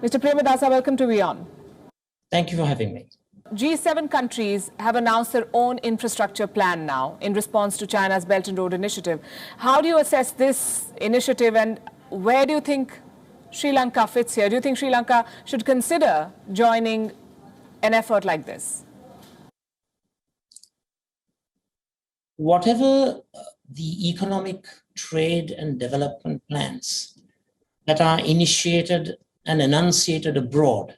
Mr. Premadasa, welcome to WION. Thank you for having me. G7 countries have announced their own infrastructure plan now in response to China's Belt and Road Initiative. How do you assess this initiative, and where do you think Sri Lanka fits here? Do you think Sri Lanka should consider joining an effort like this? Whatever the economic, trade and development plans that are initiated and enunciated abroad,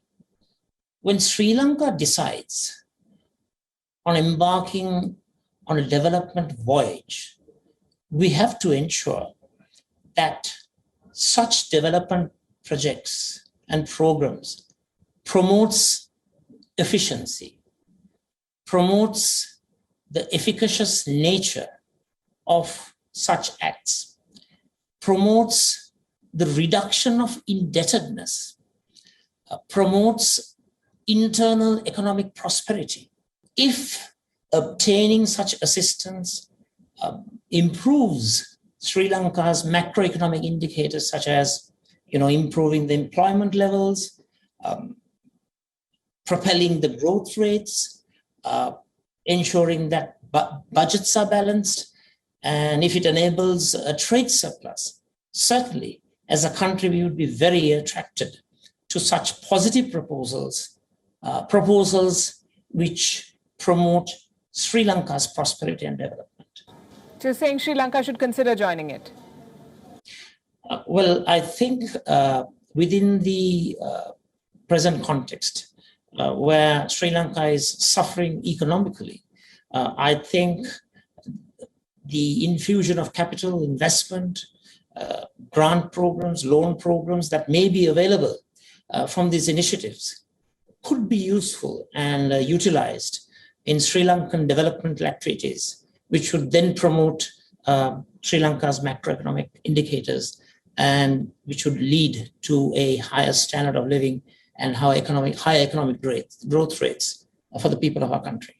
when Sri Lanka decides on embarking on a development voyage, we have to ensure that such development projects and programs promotes efficiency, promotes the efficacious nature of such acts, promotes the reduction of indebtedness, promotes internal economic prosperity. If obtaining such assistance improves Sri Lanka's macroeconomic indicators, such as improving the employment levels, propelling the growth rates, ensuring that budgets are balanced, and if it enables a trade surplus, certainly as a country we would be very attracted to such positive proposals, proposals which promote Sri Lanka's prosperity and development. So you're saying Sri Lanka should consider joining it? Well, I think within the present context, where Sri Lanka is suffering economically, I think the infusion of capital investment, grant programs, loan programs that may be available from these initiatives could be useful and utilized in Sri Lankan developmental activities, which would then promote Sri Lanka's macroeconomic indicators and which would lead to a higher standard of living and higher economic growth rates for the people of our country.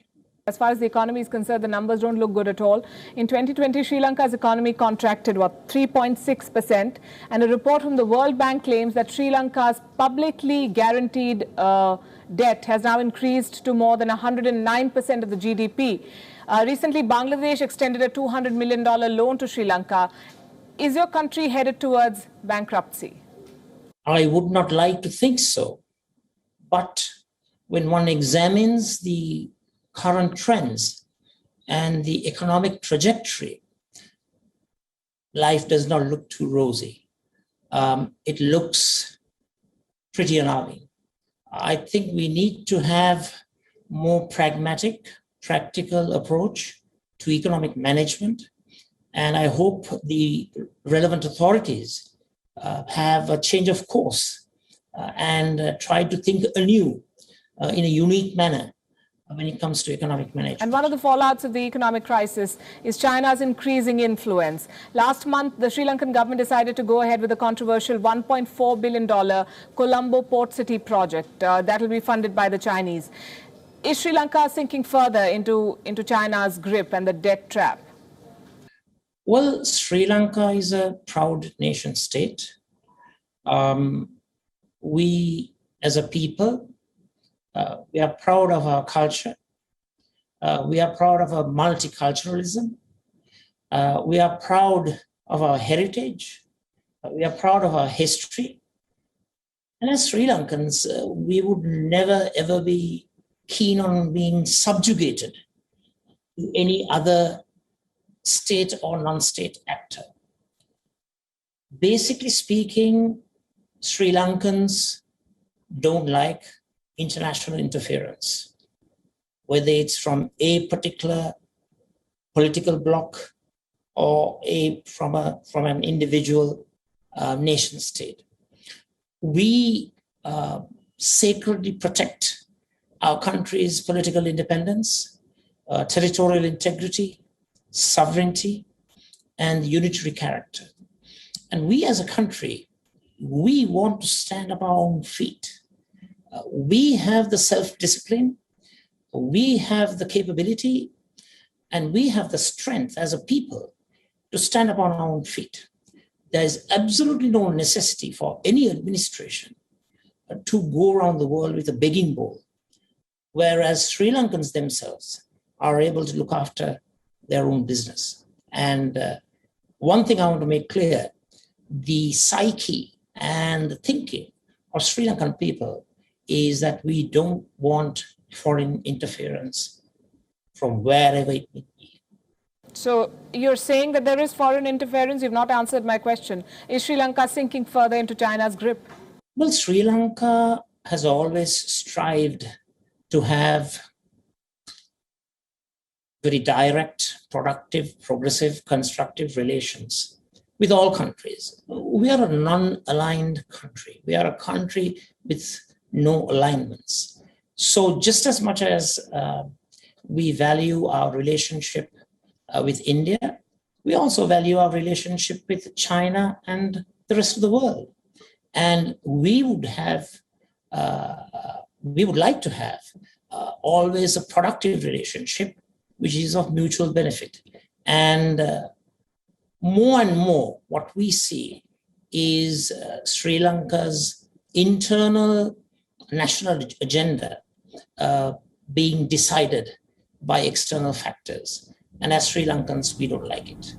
As far as the economy is concerned, the numbers don't look good at all. In 2020, Sri Lanka's economy contracted, 3.6%. And a report from the World Bank claims that Sri Lanka's publicly guaranteed debt has now increased to more than 109% of the GDP. Recently, Bangladesh extended a $200 million loan to Sri Lanka. Is your country headed towards bankruptcy? I would not like to think so. But when one examines the current trends and the economic trajectory, life does not look too rosy. It looks pretty alarming. I think we need to have more pragmatic, practical approach to economic management. And I hope the relevant authorities have a change of course and try to think anew in a unique manner when it comes to economic management. And one of the fallouts of the economic crisis is China's increasing influence. Last month, the Sri Lankan government decided to go ahead with a controversial $1.4 billion Colombo Port City project that will be funded by the Chinese. Is Sri Lanka sinking further into China's grip and the debt trap? Well, Sri Lanka is a proud nation state. We, as a people, we are proud of our culture. We are proud of our multiculturalism. We are proud of our heritage. We are proud of our history. And as Sri Lankans, we would never, ever be keen on being subjugated to any other state or non-state actor. Basically speaking, Sri Lankans don't like international interference, whether it's from a particular political bloc or from an individual nation state. We sacredly protect our country's political independence, territorial integrity, sovereignty, and unitary character. And we as a country, we want to stand up our own feet. We have the self-discipline, we have the capability, and we have the strength as a people to stand up on our own feet. There is absolutely no necessity for any administration to go around the world with a begging bowl, whereas Sri Lankans themselves are able to look after their own business. And one thing I want to make clear, the psyche and the thinking of Sri Lankan people is that we don't want foreign interference from wherever it may be. So you're saying that there is foreign interference? You've not answered my question. Is Sri Lanka sinking further into China's grip? Well, Sri Lanka has always strived to have very direct, productive, progressive, constructive relations with all countries. We are a non-aligned country. We are a country with no alignments. So just as much as we value our relationship with India, we also value our relationship with China and the rest of the world. And we would like to have always a productive relationship, which is of mutual benefit. And more and more, what we see is Sri Lanka's internal national agenda being decided by external factors. And as Sri Lankans, we don't like it.